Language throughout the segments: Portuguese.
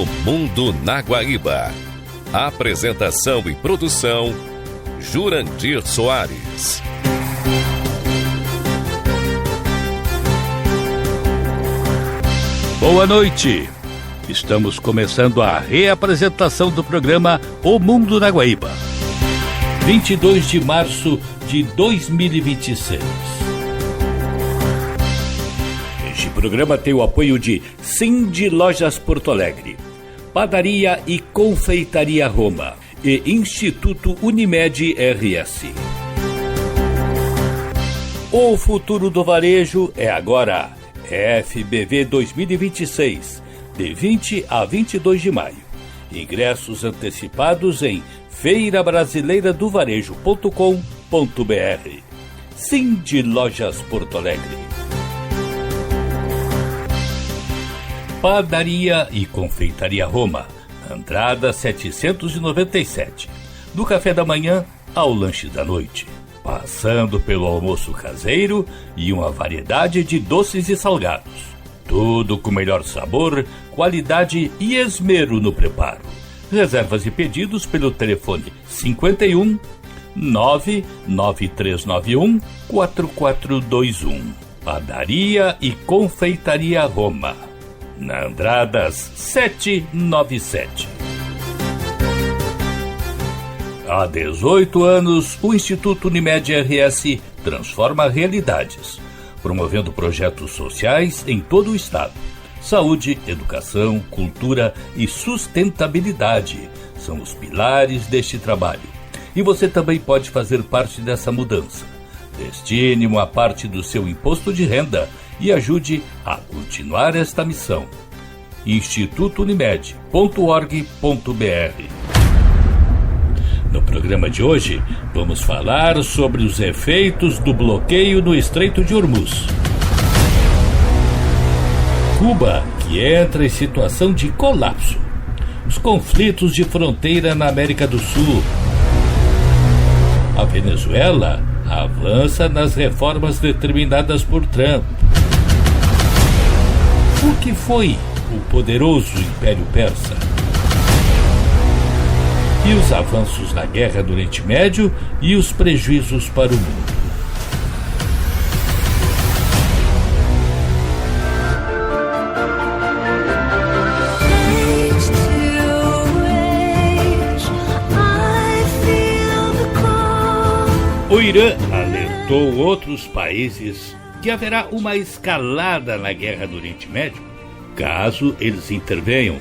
O Mundo na Guaíba. Apresentação e produção, Jurandir Soares. Boa noite. Estamos começando a reapresentação do programa O Mundo na Guaíba. 22 de março de 2026. Este programa tem o apoio de Cindy Lojas Porto Alegre, Padaria e Confeitaria Roma e Instituto Unimed RS. O futuro do varejo é agora. FBV 2026, de 20 a 22 de maio. Ingressos antecipados em feirabrasileiradovarejo.com.br. Cindy Lojas Porto Alegre. Padaria e Confeitaria Roma, Andrada 797. Do café da manhã ao lanche da noite, passando pelo almoço caseiro e uma variedade de doces e salgados. Tudo com melhor sabor, qualidade e esmero no preparo. Reservas e pedidos pelo telefone 51 99391 4421. Padaria e Confeitaria Roma, na Andradas 797. Há 18 anos, o Instituto Unimed RS transforma realidades, promovendo projetos sociais em todo o estado. Saúde, educação, cultura e sustentabilidade são os pilares deste trabalho. E você também pode fazer parte dessa mudança. Destine uma parte do seu imposto de renda e ajude a continuar esta missão. institutounimed.org.br. No programa de hoje, vamos falar sobre os efeitos do bloqueio no Estreito de Hormuz. Cuba, que entra em situação de colapso. Os conflitos de fronteira na América do Sul. A Venezuela avança nas reformas determinadas por Trump. O que foi o poderoso Império Persa? E os avanços na guerra do Oriente Médio e os prejuízos para o mundo. O Irã alertou outros países que haverá uma escalada na guerra do Oriente Médio caso eles intervenham.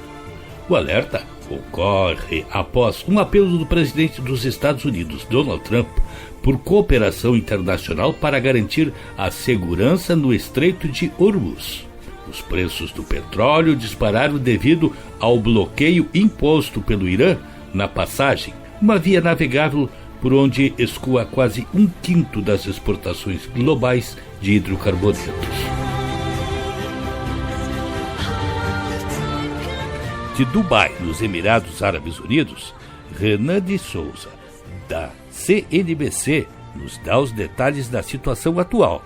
O alerta ocorre após um apelo do presidente dos Estados Unidos, Donald Trump, por cooperação internacional para garantir a segurança no Estreito de Hormuz. Os preços do petróleo dispararam devido ao bloqueio imposto pelo Irã na passagem, uma via navegável por onde escoa quase 1/5 das exportações globais de hidrocarbonetos. De Dubai, nos Emirados Árabes Unidos, Renan de Souza, da CNBC, nos dá os detalhes da situação atual.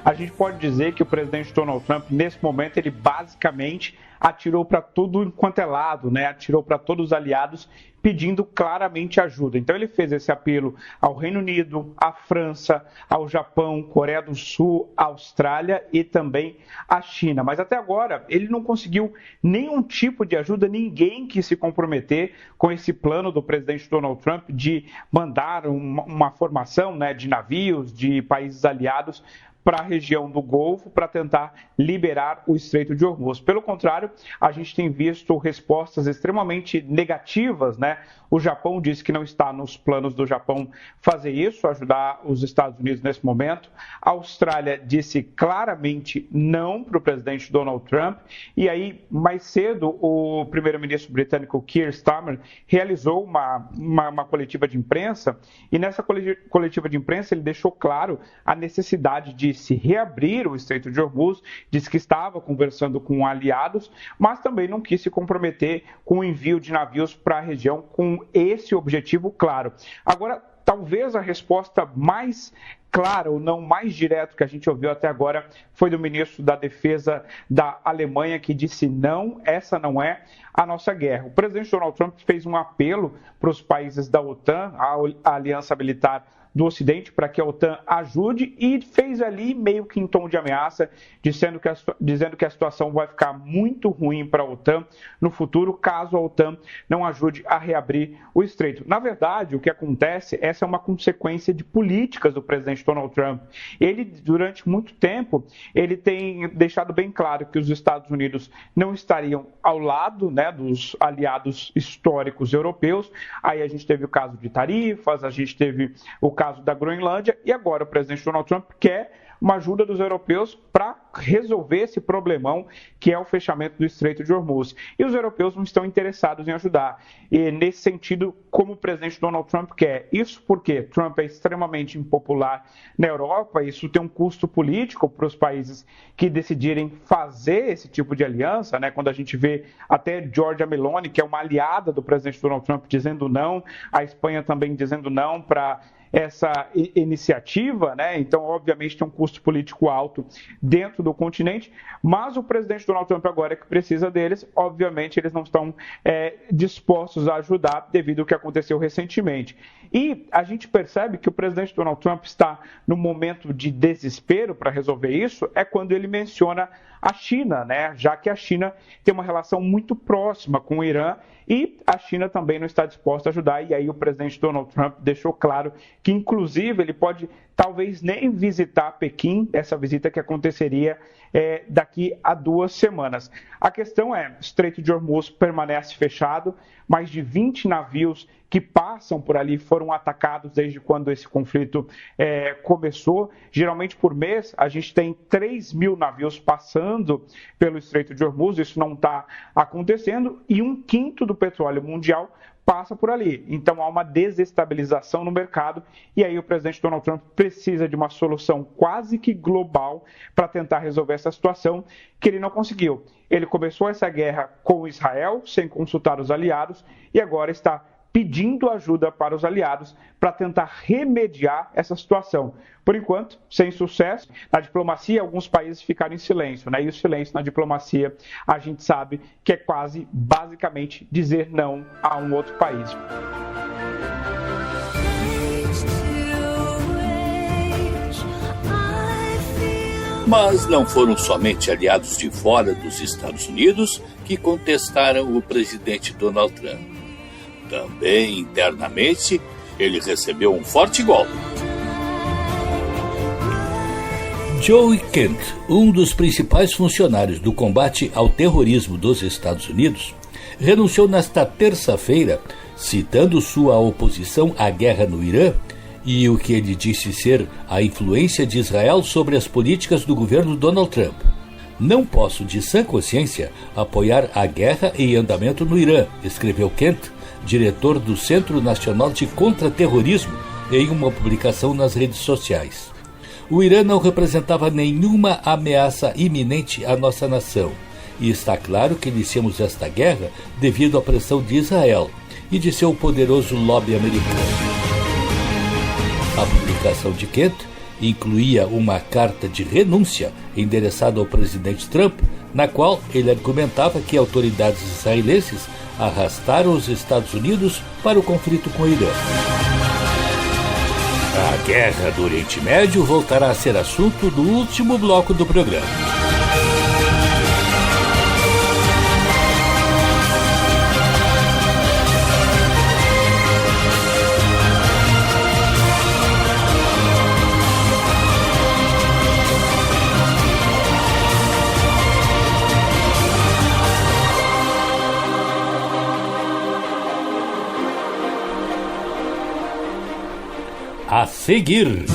A gente pode dizer que o presidente Donald Trump, nesse momento, ele basicamente atirou para tudo enquanto é lado, né? Atirou para todos os aliados, pedindo claramente ajuda. Então ele fez esse apelo ao Reino Unido, à França, ao Japão, Coreia do Sul, Austrália e também à China. Mas até agora ele não conseguiu nenhum tipo de ajuda, ninguém quis se comprometer com esse plano do presidente Donald Trump de mandar uma formação, né, de navios de países aliados para a região do Golfo para tentar liberar o Estreito de Hormuz. Pelo contrário, a gente tem visto respostas extremamente negativas, né? O Japão disse que não está nos planos do Japão fazer isso, ajudar os Estados Unidos nesse momento. A Austrália disse claramente não para o presidente Donald Trump. E aí, mais cedo, o primeiro-ministro britânico Keir Starmer realizou uma coletiva de imprensa. E nessa coletiva de imprensa ele deixou claro a necessidade de se reabrir o Estreito de Hormuz, disse que estava conversando com aliados, mas também não quis se comprometer com o envio de navios para a região com esse objetivo claro. Agora, Talvez a resposta mais clara ou não mais direta que a gente ouviu até agora foi do ministro da Defesa da Alemanha, que disse não, essa não é a nossa guerra. O presidente Donald Trump fez um apelo para os países da OTAN, a aliança militar do Ocidente, para que a OTAN ajude, e fez ali meio que em tom de ameaça, dizendo que a situação vai ficar muito ruim para a OTAN no futuro, caso a OTAN não ajude a reabrir o estreito. Na verdade, o que acontece, essa é uma consequência de políticas do presidente Donald Trump. Ele, durante muito tempo, ele tem deixado bem claro que os Estados Unidos não estariam ao lado, né, dos aliados históricos europeus. Aí a gente teve o caso de tarifas, a gente teve o caso da Groenlândia, e agora o presidente Donald Trump quer uma ajuda dos europeus para resolver esse problemão que é o fechamento do Estreito de Hormuz. E os europeus não estão interessados em ajudar. E nesse sentido, como o presidente Donald Trump quer. Isso porque Trump é extremamente impopular na Europa, isso tem um custo político para os países que decidirem fazer esse tipo de aliança, né? Quando a gente vê até Giorgia Meloni, que é uma aliada do presidente Donald Trump, dizendo não, a Espanha também dizendo não para essa iniciativa, né? Então, obviamente, tem um custo político alto dentro do continente, mas o presidente Donald Trump agora que precisa deles, obviamente, eles não estão dispostos a ajudar devido ao que aconteceu recentemente. E a gente percebe que o presidente Donald Trump está no momento de desespero para resolver isso, é quando ele menciona a China, né? Já que a China tem uma relação muito próxima com o Irã e a China também não está disposta a ajudar. E aí o presidente Donald Trump deixou claro que, inclusive, ele pode talvez nem visitar Pequim, essa visita que aconteceria daqui a 2 semanas. A questão é, o Estreito de Hormuz permanece fechado, mais de 20 navios que passam por ali foram atacados desde quando esse conflito começou. Geralmente por mês a gente tem 3.000 navios passando pelo Estreito de Hormuz, isso não está acontecendo, e 1/5 do petróleo mundial passa por ali. Então há uma desestabilização no mercado e aí o presidente Donald Trump precisa de uma solução quase que global para tentar resolver essa situação que ele não conseguiu. Ele começou essa guerra com Israel sem consultar os aliados e agora está pedindo ajuda para os aliados para tentar remediar essa situação. Por enquanto, sem sucesso. Na diplomacia, alguns países ficaram em silêncio, né? E o silêncio na diplomacia, a gente sabe que é quase, basicamente, dizer não a um outro país. Mas não foram somente aliados de fora dos Estados Unidos que contestaram o presidente Donald Trump. Também, internamente, ele recebeu um forte golpe. Joe Kent, um dos principais funcionários do combate ao terrorismo dos Estados Unidos, renunciou nesta terça-feira, citando sua oposição à guerra no Irã e o que ele disse ser a influência de Israel sobre as políticas do governo Donald Trump. Não posso, de sã consciência, apoiar a guerra em andamento no Irã, escreveu Kent, diretor do Centro Nacional de Contra-Terrorismo, em uma publicação nas redes sociais. O Irã não representava nenhuma ameaça iminente à nossa nação, e está claro que iniciamos esta guerra devido à pressão de Israel e de seu poderoso lobby americano. A publicação de Kent incluía uma carta de renúncia endereçada ao presidente Trump, na qual ele argumentava que autoridades israelenses arrastaram os Estados Unidos para o conflito com o Irã. A guerra do Oriente Médio voltará a ser assunto do último bloco do programa. A seguir,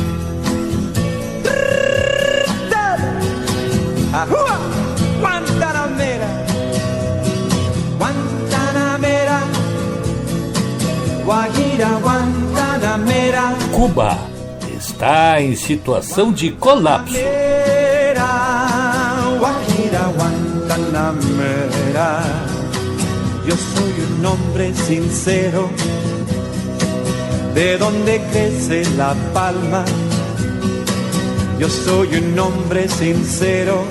Cuba está em situação de colapso. Eu sou um homem sincero. de donde crece la palma. Yo soy un hombre sincero,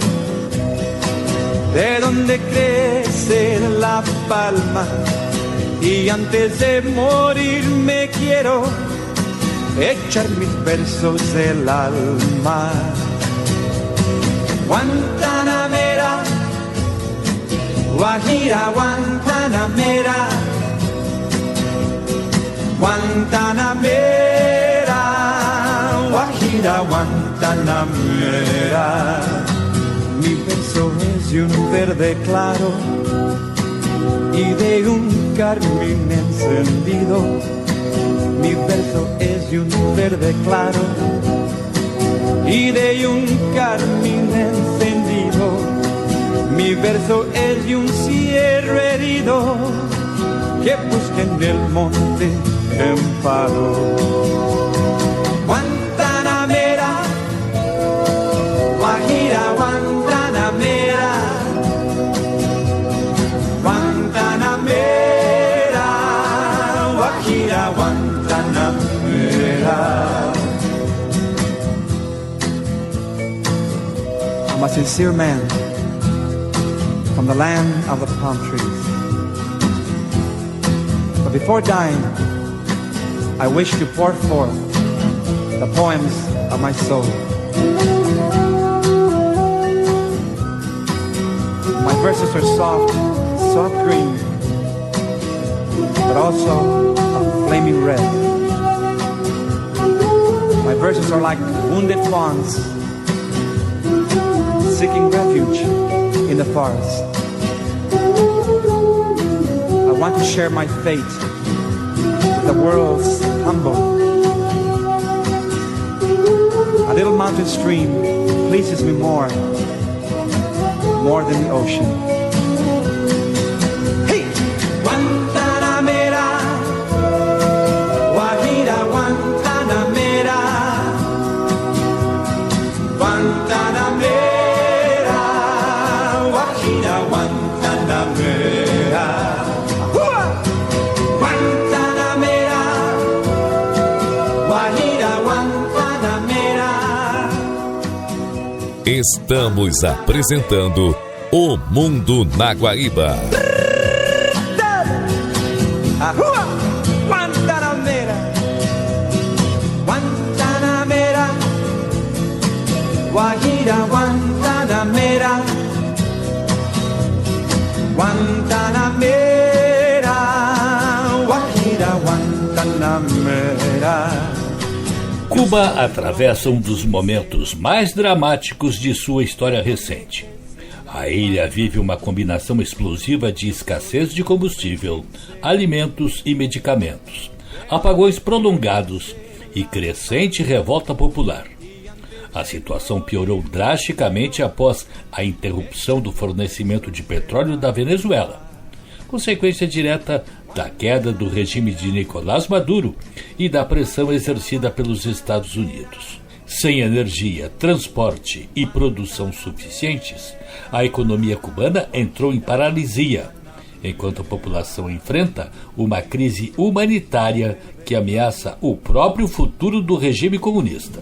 de donde crece la palma. Y antes de morir me quiero echar mis versos del alma. Guantanamera, Guajira, Guantanamera, Guantanamera, Guajira, Guantanamera. Mi verso es de un verde claro y de un carmín encendido. Mi verso es de un verde claro y de un carmín encendido. Mi verso es de un cierro herido que busca en el monte amparo. Guantanamera, Guajira, Guantanamera, Guantanamera, Guajira, Guantanamera. I'm a sincere man from the land of the palm trees. But before dying, I wish to pour forth the poems of my soul. My verses are soft, soft green, but also a flaming red. My verses are like wounded fawns seeking refuge in the forest. I want to share my fate with the world's humble. A little mountain stream pleases me more than the ocean. Hey! Guantanamera, Guajira, Guantanamera, Guantanamera, Guajira, Guantanamera. Guantanamera, Guajira, Guantanamera. Estamos apresentando O Mundo na Guaíba. Guantanamera, Guantanamera, Guajira, Guantanamera, Guantanamera, Guajira, Guantanamera. Cuba atravessa um dos momentos mais dramáticos de sua história recente. A ilha vive uma combinação explosiva de escassez de combustível, alimentos e medicamentos, apagões prolongados e crescente revolta popular. A situação piorou drasticamente após a interrupção do fornecimento de petróleo da Venezuela, consequência direta da queda do regime de Nicolás Maduro e da pressão exercida pelos Estados Unidos. Sem energia, transporte e produção suficientes, a economia cubana entrou em paralisia, enquanto a população enfrenta uma crise humanitária que ameaça o próprio futuro do regime comunista.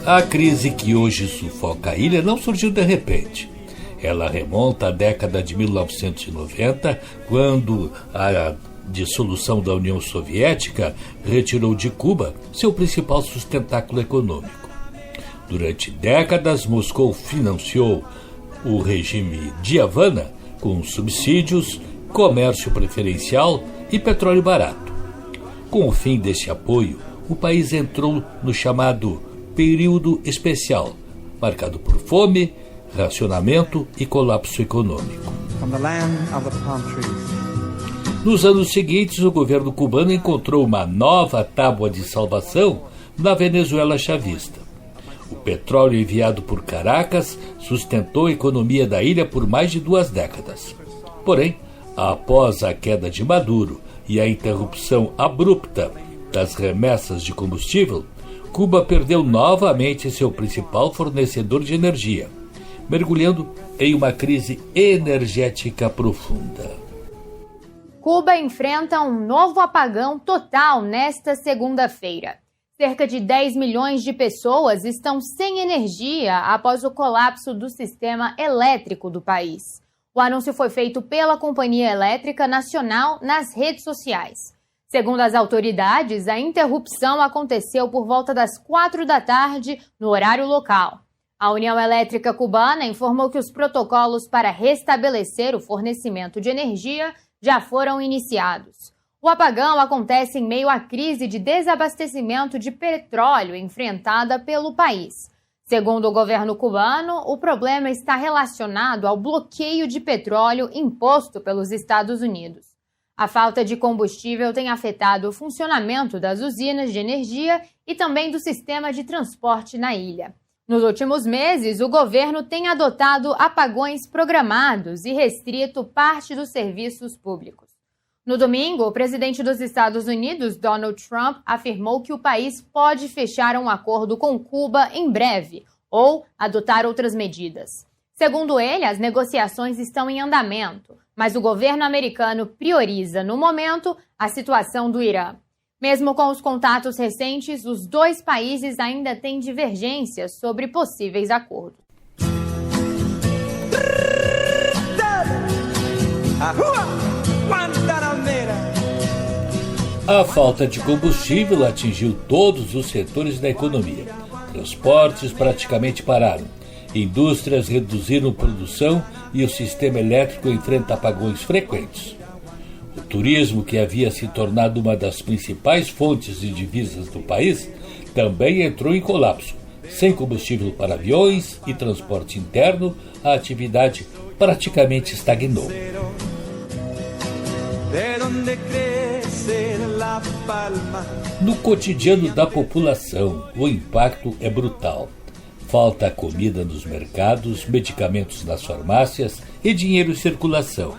A crise que hoje sufoca a ilha não surgiu de repente. Ela remonta à década de 1990, quando a dissolução da União Soviética retirou de Cuba seu principal sustentáculo econômico. Durante décadas, Moscou financiou o regime de Havana com subsídios, comércio preferencial e petróleo barato. Com o fim desse apoio, o país entrou no chamado período especial, marcado por fome, racionamento e colapso econômico. Nos anos seguintes, o governo cubano encontrou uma nova tábua de salvação na Venezuela chavista. O petróleo enviado por Caracas sustentou a economia da ilha por mais de 2 décadas. Porém, após a queda de Maduro e a interrupção abrupta das remessas de combustível, Cuba perdeu novamente seu principal fornecedor de energia, mergulhando em uma crise energética profunda. Cuba enfrenta um novo apagão total nesta segunda-feira. Cerca de 10 milhões de pessoas estão sem energia após o colapso do sistema elétrico do país. O anúncio foi feito pela Companhia Elétrica Nacional nas redes sociais. Segundo as autoridades, a interrupção aconteceu por volta das 4 da tarde, no horário local. A União Elétrica Cubana informou que os protocolos para restabelecer o fornecimento de energia já foram iniciados. O apagão acontece em meio à crise de desabastecimento de petróleo enfrentada pelo país. Segundo o governo cubano, o problema está relacionado ao bloqueio de petróleo imposto pelos Estados Unidos. A falta de combustível tem afetado o funcionamento das usinas de energia e também do sistema de transporte na ilha. Nos últimos meses, o governo tem adotado apagões programados e restrito parte dos serviços públicos. No domingo, o presidente dos Estados Unidos, Donald Trump, afirmou que o país pode fechar um acordo com Cuba em breve ou adotar outras medidas. Segundo ele, as negociações estão em andamento, mas o governo americano prioriza, no momento, a situação do Irã. Mesmo com os contatos recentes, os dois países ainda têm divergências sobre possíveis acordos. A falta de combustível atingiu todos os setores da economia. Transportes praticamente pararam. Indústrias reduziram produção e o sistema elétrico enfrenta apagões frequentes. O turismo, que havia se tornado uma das principais fontes de divisas do país, também entrou em colapso. Sem combustível para aviões e transporte interno, a atividade praticamente estagnou. No cotidiano da população, o impacto é brutal. Falta comida nos mercados, medicamentos nas farmácias e dinheiro em circulação.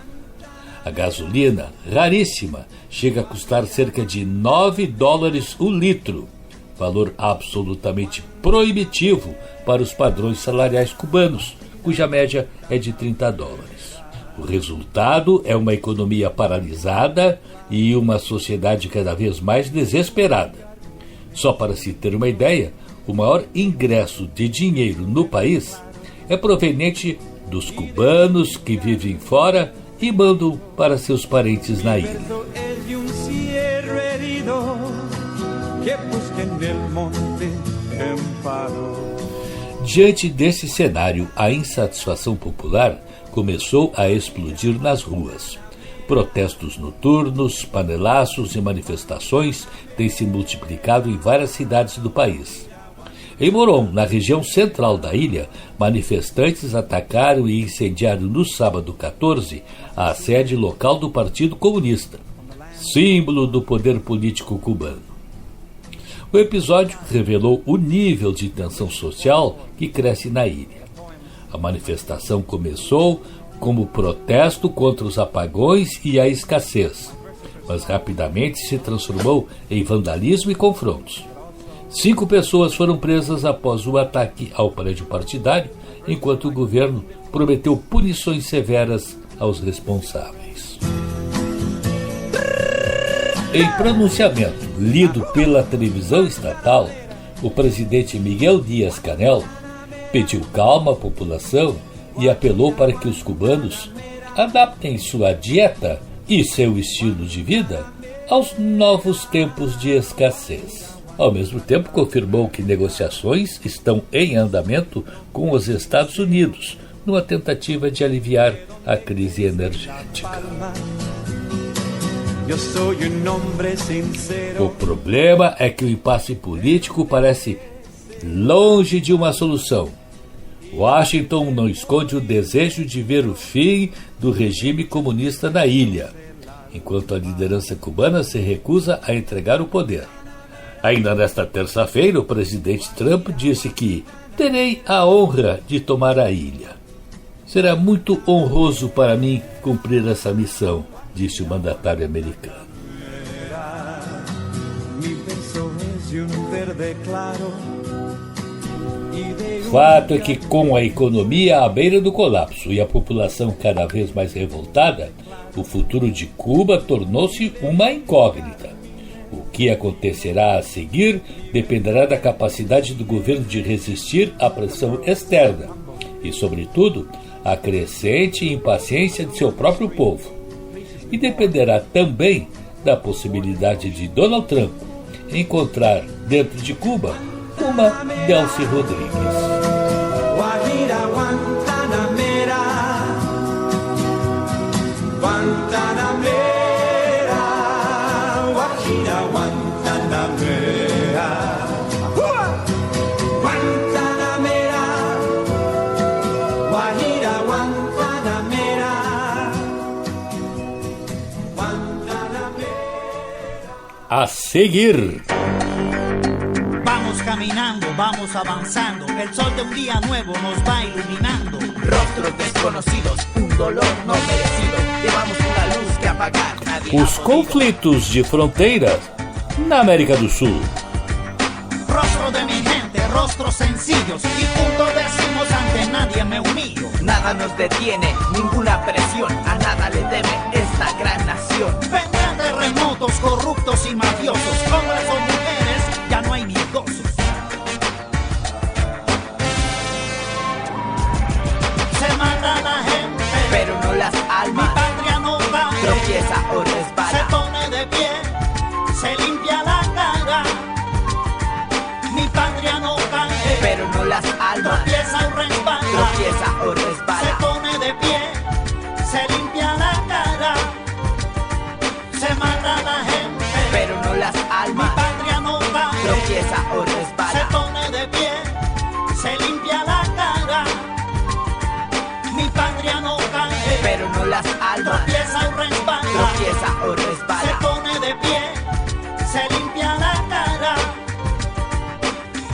A gasolina, raríssima, chega a custar cerca de $9 o litro, valor absolutamente proibitivo para os padrões salariais cubanos, cuja média é de $30. O resultado é uma economia paralisada e uma sociedade cada vez mais desesperada. Só para se ter uma ideia, o maior ingresso de dinheiro no país é proveniente dos cubanos que vivem fora e mandam para seus parentes na ilha. Diante desse cenário, a insatisfação popular começou a explodir nas ruas. Protestos noturnos, panelaços e manifestações têm se multiplicado em várias cidades do país. Em Morón, na região central da ilha, manifestantes atacaram e incendiaram no sábado 14 a sede local do Partido Comunista, símbolo do poder político cubano. O episódio revelou o nível de tensão social que cresce na ilha. A manifestação começou como protesto contra os apagões e a escassez, mas rapidamente se transformou em vandalismo e confrontos. 5 pessoas foram presas após o ataque ao prédio partidário, enquanto o governo prometeu punições severas aos responsáveis. Em pronunciamento lido pela televisão estatal, o presidente Miguel Díaz-Canel pediu calma à população e apelou para que os cubanos adaptem sua dieta e seu estilo de vida aos novos tempos de escassez. Ao mesmo tempo, confirmou que negociações estão em andamento com os Estados Unidos, numa tentativa de aliviar a crise energética. O problema é que o impasse político parece longe de uma solução. Washington não esconde o desejo de ver o fim do regime comunista na ilha, enquanto a liderança cubana se recusa a entregar o poder. Ainda nesta terça-feira, o presidente Trump disse que terei a honra de tomar a ilha. Será muito honroso para mim cumprir essa missão, disse o mandatário americano. Fato é que, com a economia à beira do colapso e a população cada vez mais revoltada, o futuro de Cuba tornou-se uma incógnita. O que acontecerá a seguir dependerá da capacidade do governo de resistir à pressão externa e, sobretudo, à crescente impaciência de seu próprio povo. E dependerá também da possibilidade de Donald Trump encontrar dentro de Cuba uma Delcy Rodrigues. Guajira Guantanamera, Guantanamera, Guajira Guantanamera, Guantanamera, Guajira Guantanamera, Guantanamera. A seguir. Vamos caminando, vamos avanzando, el sol de un día nuevo nos va iluminando. Rostros desconocidos, un dolor no merecido, llevamos una luz que apagar. Os conflitos de fronteira na América do Sul. Rostro de mi gente, rostros sencillos, y juntos decimos ante nadie me humillo. Nada nos detiene, ninguna presión, a nada le teme esta gran nación. Vendrán terremotos, corruptos y mafiosos, hombres o mujeres, ya no hay ni gozos. Se mata la gente, pero no las almas. Mi patria no cae, tropieza o se resbala. pone de pie, se limpia la cara. Mi patria no cae, pero no las almas. tropieza o resbala. Tropieza o Se resbala. pone de pie, se limpia la cara. Se mata la gente, pero no las mi almas. patria no cae. Tropieza o Se resbala. pone de pie, se limpia la cara. Mi patria no cae, pero no las almas. tropieza o resbala. Tropieza o Se resbala. pone de pie, se limpia la cara.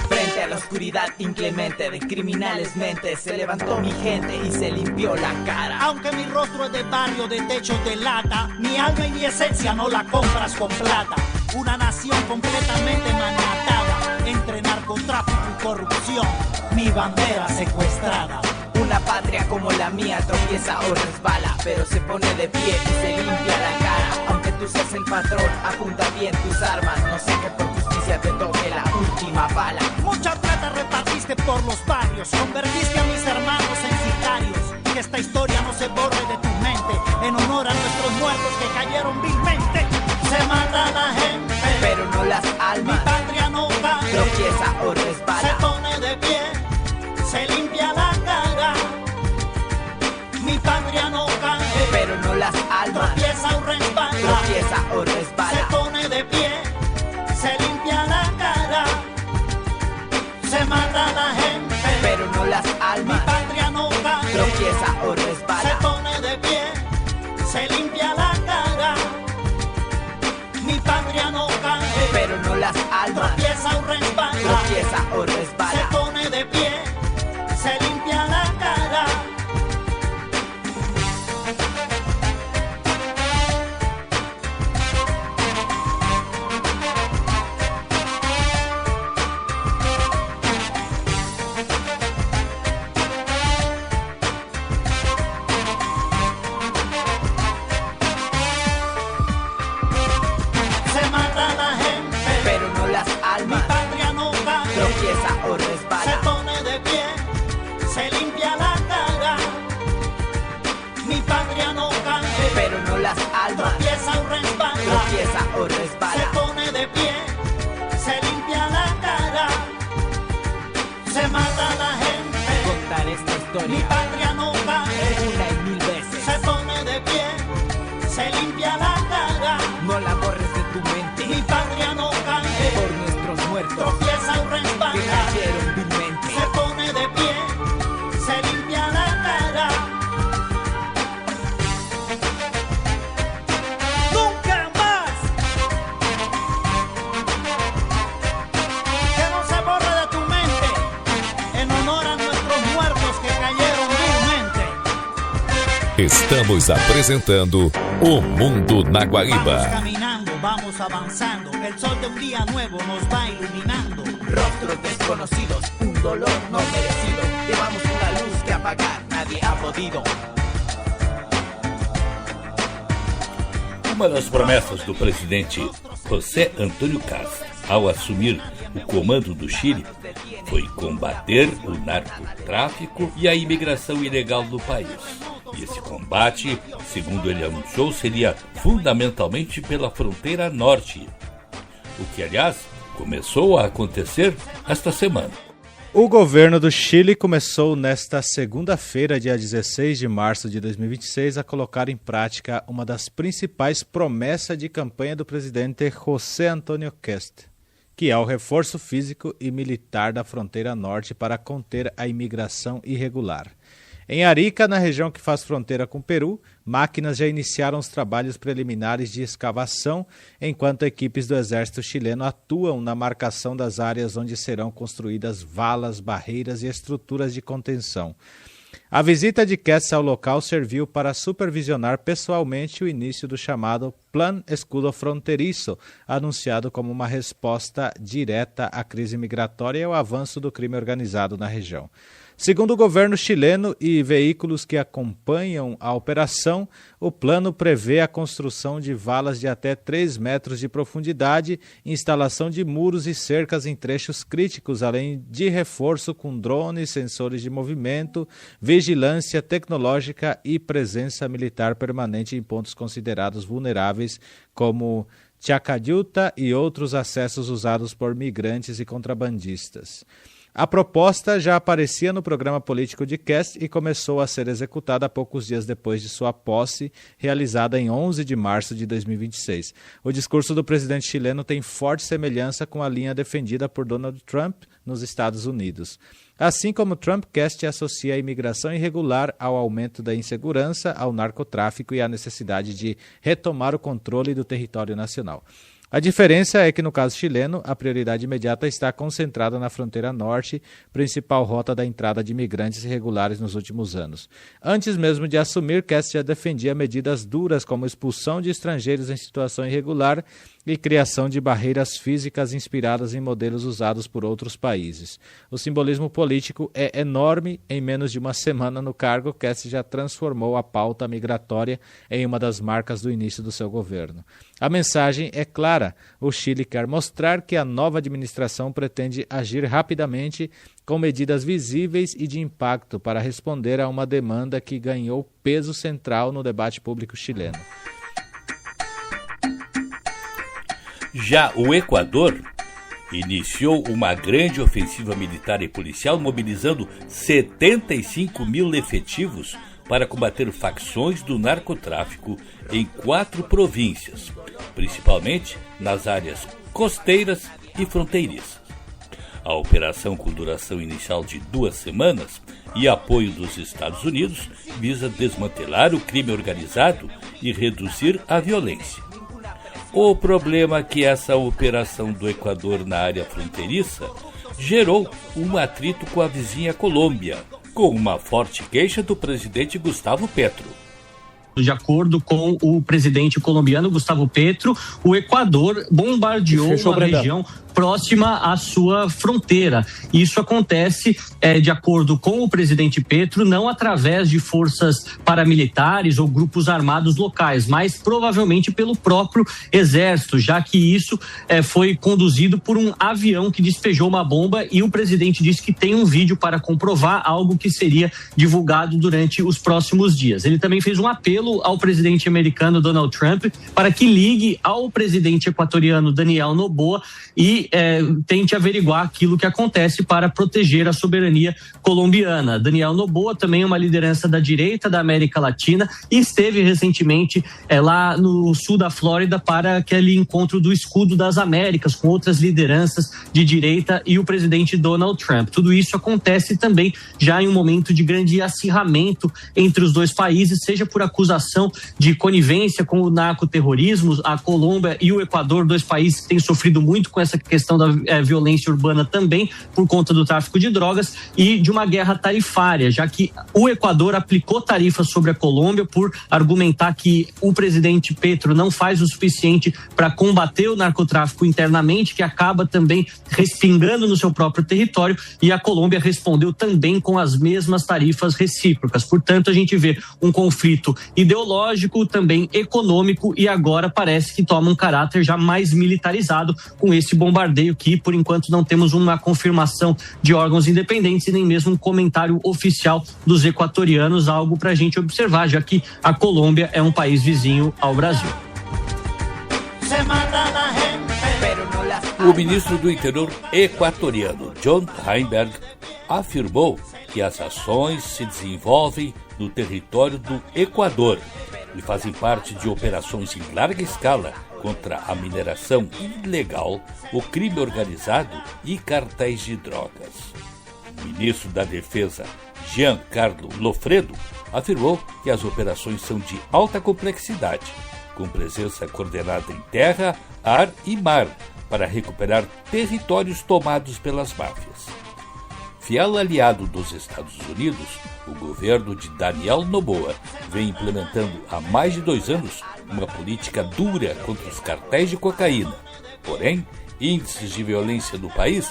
Frente a la oscuridad inclemente de criminales mentes, se levantó mi gente y se limpió la cara. Aunque mi rostro es de barrio, de techo de lata, mi alma y mi esencia no la compras con plata. Una nación completamente maniatada entre narcotráfico y corrupción, mi bandera secuestrada. Una patria como la mía tropieza o resbala, pero se pone de pie y se limpia la cara. Aunque tú seas el patrón, apunta bien tus armas, no sé que por justicia te toque la última bala. Mucha plata repartiste por los barrios, convertiste a mis hermanos en sicarios. Que esta historia no se borre de tu mente, en honor a nuestros muertos que cayeron vilmente. Se mata la gente, pero no las mi almas. patria no cae. Tropieza o Se resbala. pone de pie, se limpia la cara. Mi patria no cae, pero no las almas. tropieza o resbala. Tropieza o Se resbala. pone de pie, se limpia la cara. Se mata la gente, pero no las mi almas. patria no cae. Tropieza o Se resbala. pone de pie, se limpia la cara. Mi patria no cae, pero no las almas. tropieza o resbala. Tropieza o Se resbala. pone de pie, se limpia la cara. Se mata la gente, pero no las mi almas. patria no cae. Tropieza o Se resbala. pone de pie, se limpia la cara. Mi patria no cae, pero no las almas. tropieza o resbala. Tropieza o Se resbala. pone de pie, se limpia la cara. Se mata la gente, Contar esta mi historia patria no cae. una y mil veces. Se pone de pie, se limpia la cara. No la borres de tu mente. Mi patria no cae, Por nuestros muertos tropieza o que resbala. cayeron vilmente. Se pone de pie, se limpia la cara. ¡Nunca más! Que no se borre de tu mente, en honor a nuestros muertos que cayeron vilmente. Estamos apresentando O Mundo na Vamos Guaíba. caminando, vamos vamos avanzando. El sol de un día nuevo nos va iluminando. Rostros desconocidos, un dolor no merecido. Llevamos una luz que apagar nadie ha podido. Uma das promessas do presidente José Antônio Cast ao assumir o comando do Chile foi combater o narcotráfico e a imigração ilegal no país. E esse combate, segundo ele anunciou, seria fundamentalmente pela fronteira norte, o que, aliás, começou a acontecer esta semana. O governo do Chile começou nesta segunda-feira, dia 16 de março de 2026, a colocar em prática uma das principais promessas de campanha do presidente José Antônio Cast, que é o reforço físico e militar da fronteira norte para conter a imigração irregular. Em Arica, na região que faz fronteira com o Peru, máquinas já iniciaram os trabalhos preliminares de escavação, enquanto equipes do exército chileno atuam na marcação das áreas onde serão construídas valas, barreiras e estruturas de contenção. A visita de Cast ao local serviu para supervisionar pessoalmente o início do chamado Plan Escudo Fronteiriço, anunciado como uma resposta direta à crise migratória e ao avanço do crime organizado na região. Segundo o governo chileno e veículos que acompanham a operação, o plano prevê a construção de valas de até 3 metros de profundidade, instalação de muros e cercas em trechos críticos, além de reforço com drones, sensores de movimento, vigilância tecnológica e presença militar permanente em pontos considerados vulneráveis, como Chacayuta e outros acessos usados por migrantes e contrabandistas. A proposta já aparecia no programa político de Cast e começou a ser executada poucos dias depois de sua posse, realizada em 11 de março de 2026. O discurso do presidente chileno tem forte semelhança com a linha defendida por Donald Trump nos Estados Unidos. Assim como Trump, Cast associa a imigração irregular ao aumento da insegurança, ao narcotráfico e à necessidade de retomar o controle do território nacional. A diferença é que, no caso chileno, a prioridade imediata está concentrada na fronteira norte, principal rota da entrada de imigrantes irregulares nos últimos anos. Antes mesmo de assumir, Cast já defendia medidas duras como expulsão de estrangeiros em situação irregular e criação de barreiras físicas inspiradas em modelos usados por outros países. O simbolismo político é enorme. Em menos de uma semana no cargo, Cast já transformou a pauta migratória em uma das marcas do início do seu governo. A mensagem é clara. O Chile quer mostrar que a nova administração pretende agir rapidamente com medidas visíveis e de impacto para responder a uma demanda que ganhou peso central no debate público chileno. Já o Equador iniciou uma grande ofensiva militar e policial, mobilizando 75 mil efetivos para combater facções do narcotráfico em 4 províncias, principalmente nas áreas costeiras e fronteiriças. A operação, com duração inicial de 2 semanas e apoio dos Estados Unidos, visa desmantelar o crime organizado e reduzir a violência. O problema é que essa operação do Equador na área fronteiriça gerou um atrito com a vizinha Colômbia, com uma forte queixa do presidente Gustavo Petro. De acordo com o presidente colombiano Gustavo Petro, o Equador bombardeou uma região próxima à sua fronteira. Isso acontece, de acordo com o presidente Petro, não através de forças paramilitares ou grupos armados locais, mas provavelmente pelo próprio exército, já que isso foi conduzido por um avião que despejou uma bomba, e o presidente disse que tem um vídeo para comprovar, algo que seria divulgado durante os próximos dias. Ele também fez um apelo ao presidente americano Donald Trump para que ligue ao presidente equatoriano Daniel Noboa e tente averiguar aquilo que acontece para proteger a soberania colombiana. Daniel Noboa também é uma liderança da direita da América Latina e esteve recentemente lá no sul da Flórida para aquele encontro do Escudo das Américas com outras lideranças de direita e o presidente Donald Trump. Tudo isso acontece também já em um momento de grande acirramento entre os dois países, seja por acusação de conivência com o narcoterrorismo. A Colômbia e o Equador, dois países que têm sofrido muito com essa questão da violência urbana também por conta do tráfico de drogas e de uma guerra tarifária, já que o Equador aplicou tarifas sobre a Colômbia por argumentar que o presidente Petro não faz o suficiente para combater o narcotráfico internamente, que acaba também respingando no seu próprio território, e a Colômbia respondeu também com as mesmas tarifas recíprocas. Portanto, a gente vê um conflito ideológico, também econômico, e agora parece que toma um caráter já mais militarizado com esse bombardeio que, por enquanto, não temos uma confirmação de órgãos independentes e nem mesmo um comentário oficial dos equatorianos, algo para a gente observar, já que a Colômbia é um país vizinho ao Brasil. O ministro do Interior equatoriano, John Heinberg, afirmou que as ações se desenvolvem no território do Equador e fazem parte de operações em larga escala contra a mineração ilegal, o crime organizado e cartéis de drogas. O ministro da Defesa, Giancarlo Lofredo, afirmou que as operações são de alta complexidade, com presença coordenada em terra, ar e mar, para recuperar territórios tomados pelas máfias. Fiel aliado dos Estados Unidos, o governo de Daniel Noboa vem implementando há mais de 2 anos uma política dura contra os cartéis de cocaína. Porém, índices de violência no país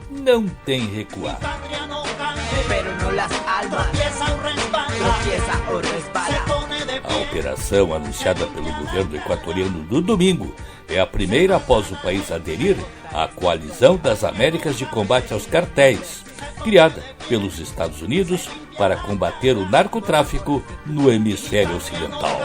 não têm recuado. A operação anunciada pelo governo equatoriano no domingo é a primeira após o país aderir à Coalizão das Américas de Combate aos Cartéis, criada pelos Estados Unidos para combater o narcotráfico no hemisfério ocidental.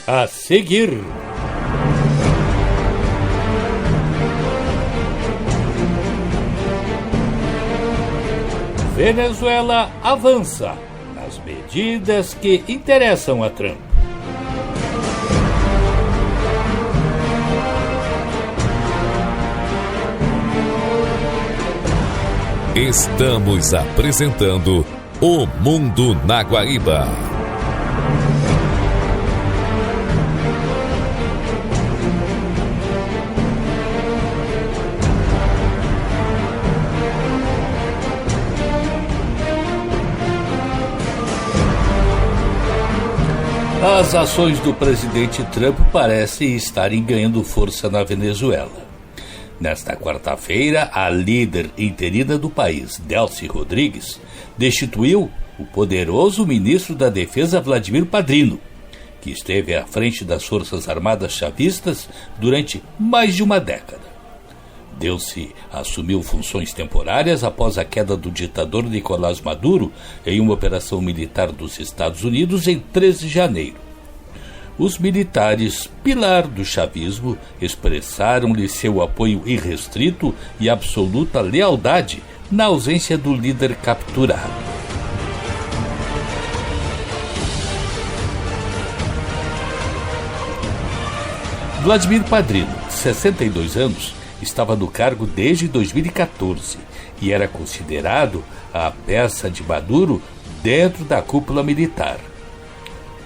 A seguir, Venezuela avança nas medidas que interessam a Trump. Estamos apresentando O Mundo na Guaíba. As ações do presidente Trump parecem estarem ganhando força na Venezuela. Nesta quarta-feira, a líder interina do país, Delcy Rodrigues, destituiu o poderoso ministro da Defesa Vladimir Padrino, que esteve à frente das Forças Armadas chavistas durante mais de uma década. Delcy assumiu funções temporárias após a queda do ditador Nicolás Maduro em uma operação militar dos Estados Unidos em 13 de janeiro. Os militares, pilar do chavismo, expressaram-lhe seu apoio irrestrito e absoluta lealdade na ausência do líder capturado. Vladimir Padrino, 62 anos, estava no cargo desde 2014 e era considerado a peça de Maduro dentro da cúpula militar.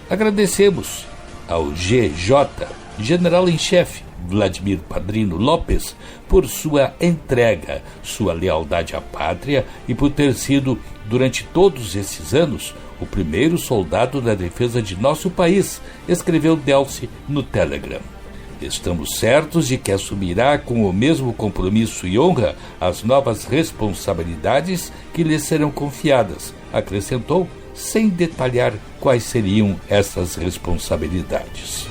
Agradecemos ao GJ, General em Chefe Vladimir Padrino Lopes, por sua entrega, sua lealdade à pátria e por ter sido, durante todos esses anos, o primeiro soldado da defesa de nosso país, escreveu Delcy no Telegram. Estamos certos de que assumirá com o mesmo compromisso e honra as novas responsabilidades que lhe serão confiadas, acrescentou, sem detalhar quais seriam essas responsabilidades.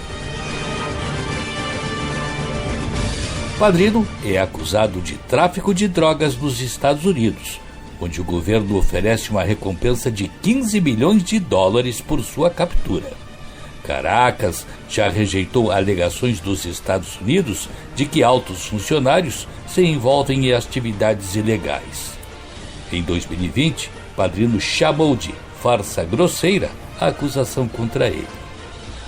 Padrino é acusado de tráfico de drogas nos Estados Unidos, onde o governo oferece uma recompensa de $15 milhões por sua captura. Caracas já rejeitou alegações dos Estados Unidos de que altos funcionários se envolvem em atividades ilegais. Em 2020, Padrino chamou de farsa grosseira a acusação contra ele.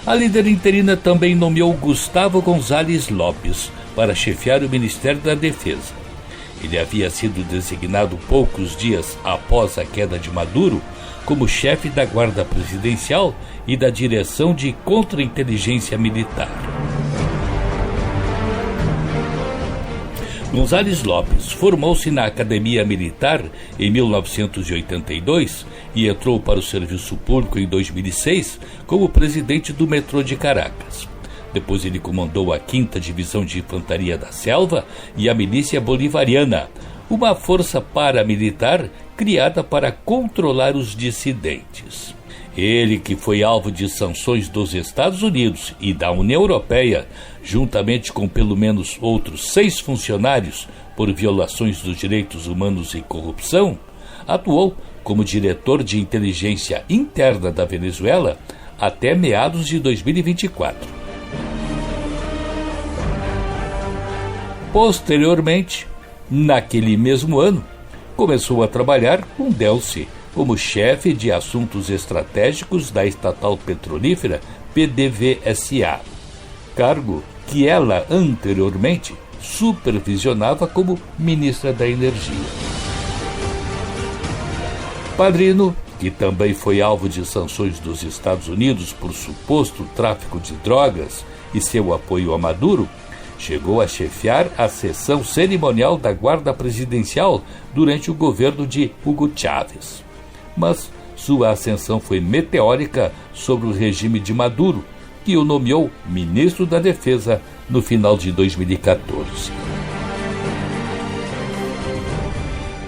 A líder interina também nomeou Gustavo González Lopes para chefiar o Ministério da Defesa. Ele havia sido designado poucos dias após a queda de Maduro como chefe da Guarda Presidencial e da Direção de Contra-Inteligência Militar. González Lopes formou-se na Academia Militar em 1982 e entrou para o serviço público em 2006 como presidente do metrô de Caracas. Depois ele comandou a 5ª Divisão de Infantaria da Selva e a Milícia Bolivariana, uma força paramilitar criada para controlar os dissidentes. Ele, que foi alvo de sanções dos Estados Unidos e da União Europeia, juntamente com pelo menos outros 6 funcionários por violações dos direitos humanos e corrupção, atuou como diretor de inteligência interna da Venezuela até meados de 2024. Posteriormente, naquele mesmo ano, começou a trabalhar com Delcy como chefe de assuntos estratégicos da estatal petrolífera PDVSA, cargo que ela anteriormente supervisionava como ministra da Energia. Padrino, que também foi alvo de sanções dos Estados Unidos por suposto tráfico de drogas e seu apoio a Maduro, chegou a chefiar a seção cerimonial da Guarda Presidencial durante o governo de Hugo Chávez. Mas sua ascensão foi meteórica sobre o regime de Maduro, que o nomeou ministro da Defesa no final de 2014.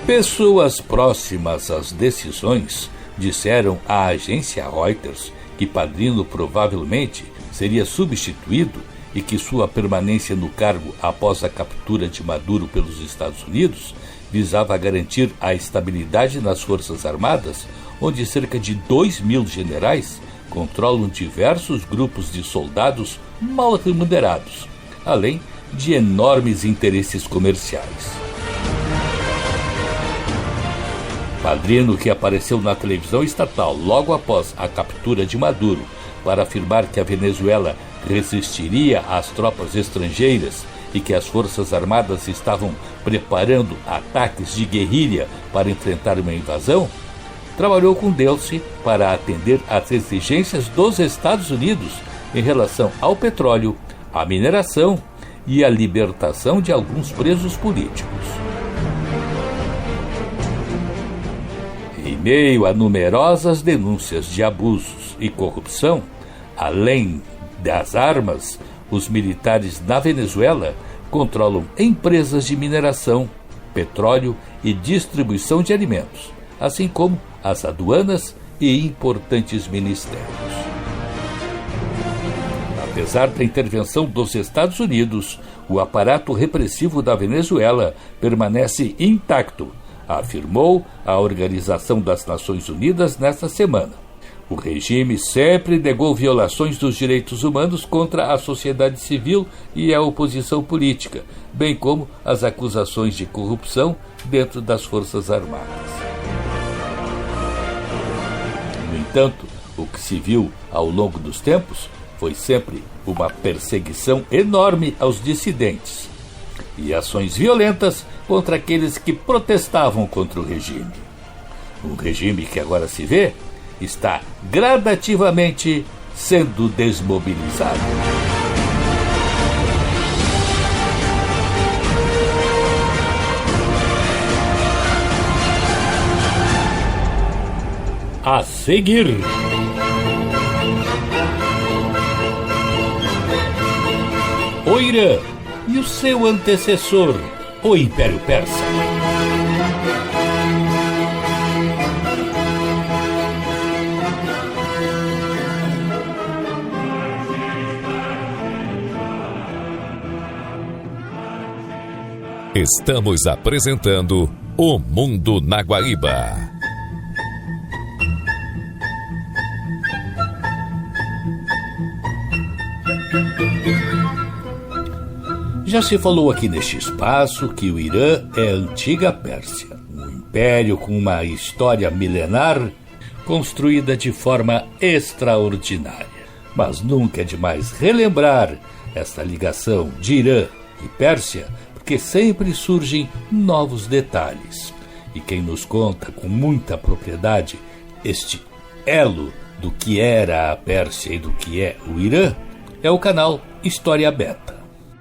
Pessoas próximas às decisões disseram à agência Reuters que Padrino provavelmente seria substituído e que sua permanência no cargo após a captura de Maduro pelos Estados Unidos visava garantir a estabilidade nas Forças Armadas, onde cerca de 2.000 generais controlam diversos grupos de soldados mal remunerados, além de enormes interesses comerciais. Padrino, que apareceu na televisão estatal logo após a captura de Maduro para afirmar que a Venezuela resistiria às tropas estrangeiras e que as Forças Armadas estavam preparando ataques de guerrilha para enfrentar uma invasão, trabalhou com Delcy para atender às exigências dos Estados Unidos em relação ao petróleo, à mineração e à libertação de alguns presos políticos. Em meio a numerosas denúncias de abusos e corrupção, além das armas, os militares na Venezuela controlam empresas de mineração, petróleo e distribuição de alimentos, assim como as aduanas e importantes ministérios. Apesar da intervenção dos Estados Unidos, o aparato repressivo da Venezuela permanece intacto, afirmou a Organização das Nações Unidas nesta semana. O regime sempre negou violações dos direitos humanos contra a sociedade civil e a oposição política, bem como as acusações de corrupção dentro das Forças Armadas. No entanto, o que se viu ao longo dos tempos foi sempre uma perseguição enorme aos dissidentes e ações violentas contra aqueles que protestavam contra o regime. Um regime que agora se vê está gradativamente sendo desmobilizado. A seguir, o Irã e o seu antecessor, o Império Persa. Estamos apresentando O Mundo na Guaíba. Já se falou aqui neste espaço que o Irã é a antiga Pérsia, um império com uma história milenar, construída de forma extraordinária. Mas nunca é demais relembrar esta ligação de Irã e Pérsia, porque sempre surgem novos detalhes. E quem nos conta com muita propriedade este elo do que era a Pérsia e do que é o Irã é o canal História Beta.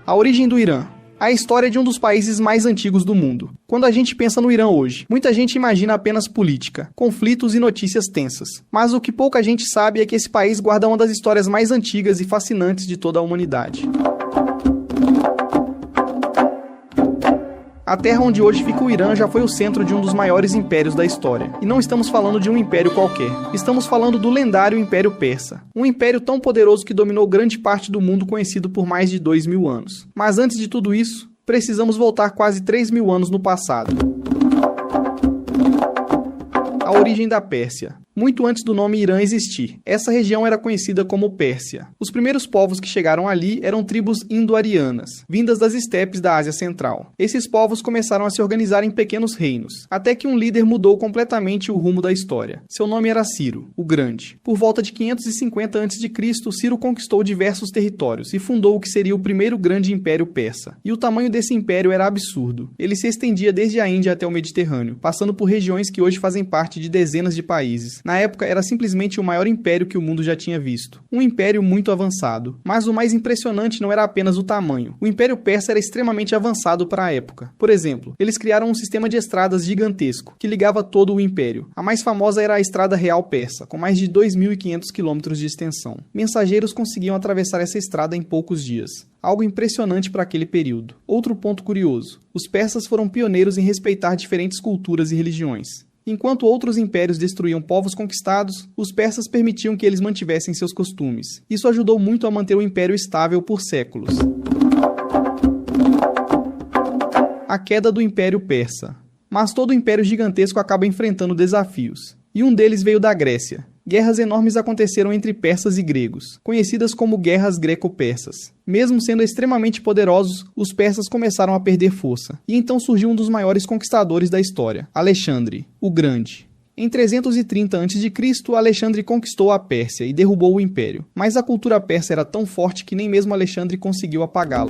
A origem do Irã. A história de um dos países mais antigos do mundo. Quando a gente pensa no Irã hoje, muita gente imagina apenas política, conflitos e notícias tensas. Mas o que pouca gente sabe é que esse país guarda uma das histórias mais antigas e fascinantes de toda a humanidade. A terra onde hoje fica o Irã já foi o centro de um dos maiores impérios da história. E não estamos falando de um império qualquer. Estamos falando do lendário Império Persa. Um império tão poderoso que dominou grande parte do mundo conhecido por mais de 2.000 anos. Mas antes de tudo isso, precisamos voltar quase 3.000 anos no passado. A origem da Pérsia. Muito antes do nome Irã existir, essa região era conhecida como Pérsia. Os primeiros povos que chegaram ali eram tribos indo-arianas, vindas das estepes da Ásia Central. Esses povos começaram a se organizar em pequenos reinos, até que um líder mudou completamente o rumo da história. Seu nome era Ciro, o Grande. Por volta de 550 a.C., Ciro conquistou diversos territórios e fundou o que seria o primeiro grande império persa. E o tamanho desse império era absurdo. Ele se estendia desde a Índia até o Mediterrâneo, passando por regiões que hoje fazem parte de dezenas de países. Na época, era simplesmente o maior império que o mundo já tinha visto. Um império muito avançado. Mas o mais impressionante não era apenas o tamanho. O Império Persa era extremamente avançado para a época. Por exemplo, eles criaram um sistema de estradas gigantesco, que ligava todo o império. A mais famosa era a Estrada Real Persa, com mais de 2.500 quilômetros de extensão. Mensageiros conseguiam atravessar essa estrada em poucos dias. Algo impressionante para aquele período. Outro ponto curioso. Os persas foram pioneiros em respeitar diferentes culturas e religiões. Enquanto outros impérios destruíam povos conquistados, os persas permitiam que eles mantivessem seus costumes. Isso ajudou muito a manter o império estável por séculos. A queda do Império Persa. Mas todo império gigantesco acaba enfrentando desafios. E um deles veio da Grécia. Guerras enormes aconteceram entre persas e gregos, conhecidas como guerras greco-persas. Mesmo sendo extremamente poderosos, os persas começaram a perder força. E então surgiu um dos maiores conquistadores da história, Alexandre, o Grande. Em 330 a.C., Alexandre conquistou a Pérsia e derrubou o império. Mas a cultura persa era tão forte que nem mesmo Alexandre conseguiu apagá-la.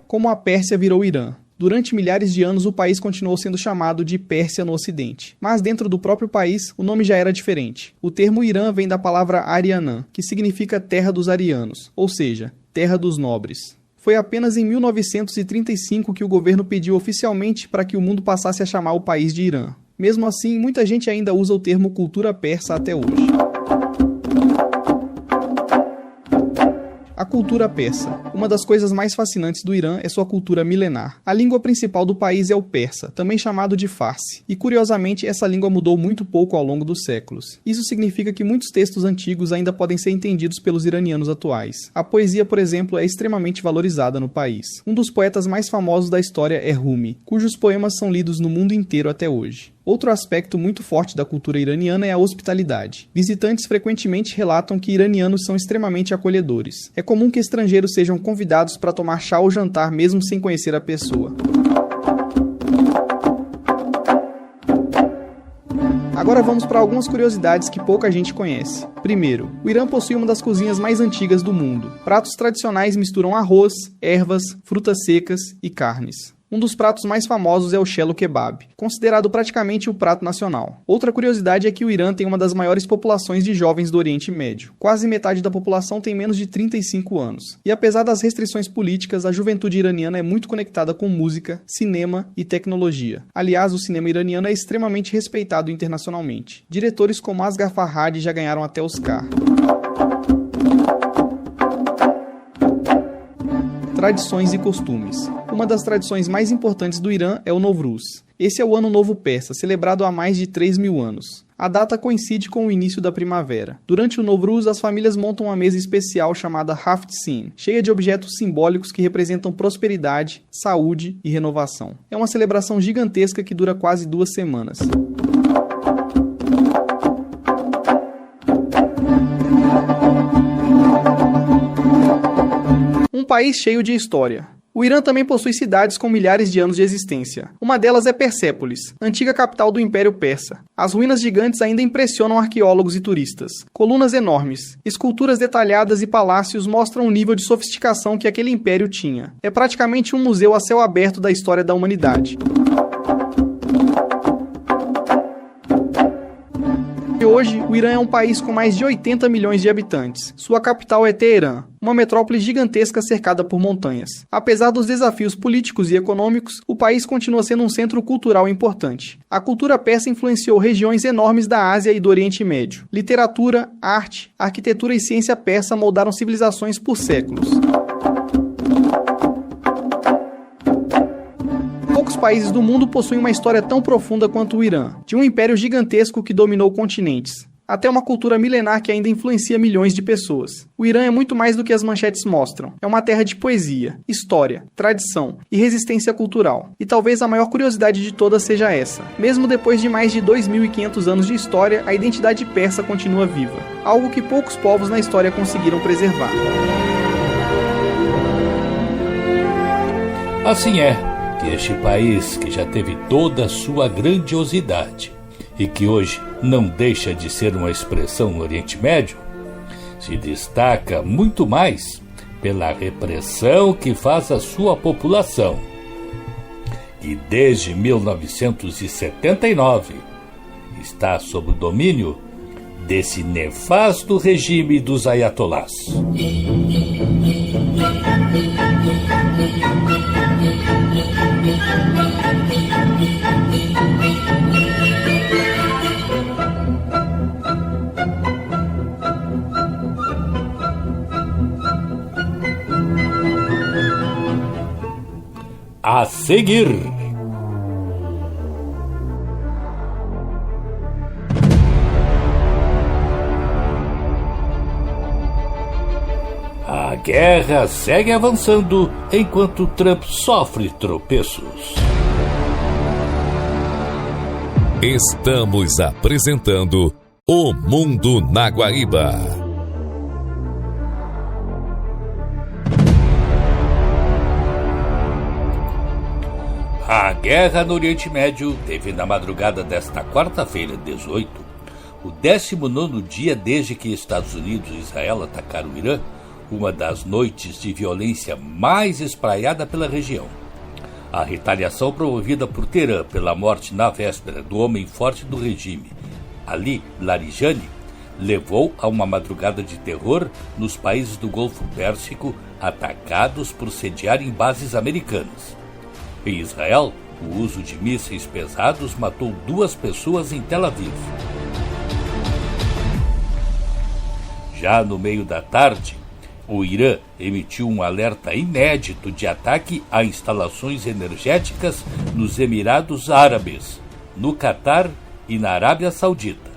Como a Pérsia virou Irã. Durante milhares de anos, o país continuou sendo chamado de Pérsia no Ocidente. Mas dentro do próprio país, o nome já era diferente. O termo Irã vem da palavra Arianã, que significa terra dos arianos, ou seja, terra dos nobres. Foi apenas em 1935 que o governo pediu oficialmente para que o mundo passasse a chamar o país de Irã. Mesmo assim, muita gente ainda usa o termo cultura persa até hoje. A cultura persa. Uma das coisas mais fascinantes do Irã é sua cultura milenar. A língua principal do país é o persa, também chamado de Farsi. E curiosamente, essa língua mudou muito pouco ao longo dos séculos. Isso significa que muitos textos antigos ainda podem ser entendidos pelos iranianos atuais. A poesia, por exemplo, é extremamente valorizada no país. Um dos poetas mais famosos da história é Rumi, cujos poemas são lidos no mundo inteiro até hoje. Outro aspecto muito forte da cultura iraniana é a hospitalidade. Visitantes frequentemente relatam que iranianos são extremamente acolhedores. É comum que estrangeiros sejam convidados para tomar chá ou jantar mesmo sem conhecer a pessoa. Agora vamos para algumas curiosidades que pouca gente conhece. Primeiro, o Irã possui uma das cozinhas mais antigas do mundo. Pratos tradicionais misturam arroz, ervas, frutas secas e carnes. Um dos pratos mais famosos é o Shelo Kebab, considerado praticamente o prato nacional. Outra curiosidade é que o Irã tem uma das maiores populações de jovens do Oriente Médio. Quase metade da população tem menos de 35 anos. E apesar das restrições políticas, a juventude iraniana é muito conectada com música, cinema e tecnologia. Aliás, o cinema iraniano é extremamente respeitado internacionalmente. Diretores como Asghar Farhadi já ganharam até Oscar. Tradições e costumes. Uma das tradições mais importantes do Irã é o Novruz. Esse é o Ano Novo Persa, celebrado há mais de 3.000 anos. A data coincide com o início da primavera. Durante o Novruz, as famílias montam uma mesa especial chamada Haft-Sin, cheia de objetos simbólicos que representam prosperidade, saúde e renovação. É uma celebração gigantesca que dura quase 2 semanas. Um país cheio de história. O Irã também possui cidades com milhares de anos de existência. Uma delas é Persépolis, antiga capital do Império Persa. As ruínas gigantes ainda impressionam arqueólogos e turistas. Colunas enormes, esculturas detalhadas e palácios mostram o nível de sofisticação que aquele império tinha. É praticamente um museu a céu aberto da história da humanidade. Hoje, o Irã é um país com mais de 80 milhões de habitantes. Sua capital é Teherã, uma metrópole gigantesca cercada por montanhas. Apesar dos desafios políticos e econômicos, o país continua sendo um centro cultural importante. A cultura persa influenciou regiões enormes da Ásia e do Oriente Médio. Literatura, arte, arquitetura e ciência persa moldaram civilizações por séculos. Poucos países do mundo possuem uma história tão profunda quanto o Irã, de um império gigantesco que dominou continentes, até uma cultura milenar que ainda influencia milhões de pessoas. O Irã é muito mais do que as manchetes mostram. É uma terra de poesia, história, tradição e resistência cultural. E talvez a maior curiosidade de todas seja essa. Mesmo depois de mais de 2.500 anos de história, a identidade persa continua viva, algo que poucos povos na história conseguiram preservar. Assim é que este país, que já teve toda a sua grandiosidade e que hoje não deixa de ser uma expressão no Oriente Médio, se destaca muito mais pela repressão que faz a sua população, que desde 1979 está sob o domínio desse nefasto regime dos ayatolás. A seguir, a guerra segue avançando enquanto Trump sofre tropeços. Estamos apresentando O Mundo na Guaíba. A guerra no Oriente Médio teve na madrugada desta quarta-feira, 18, o 19º dia desde que Estados Unidos e Israel atacaram o Irã, uma das noites de violência mais espraiada pela região. A retaliação promovida por Teherã pela morte na véspera do homem forte do regime, Ali Larijani, levou a uma madrugada de terror nos países do Golfo Pérsico atacados por sediarem bases americanas. Em Israel, o uso de mísseis pesados matou 2 pessoas em Tel Aviv. Já no meio da tarde, o Irã emitiu um alerta inédito de ataque a instalações energéticas nos Emirados Árabes, no Catar e na Arábia Saudita,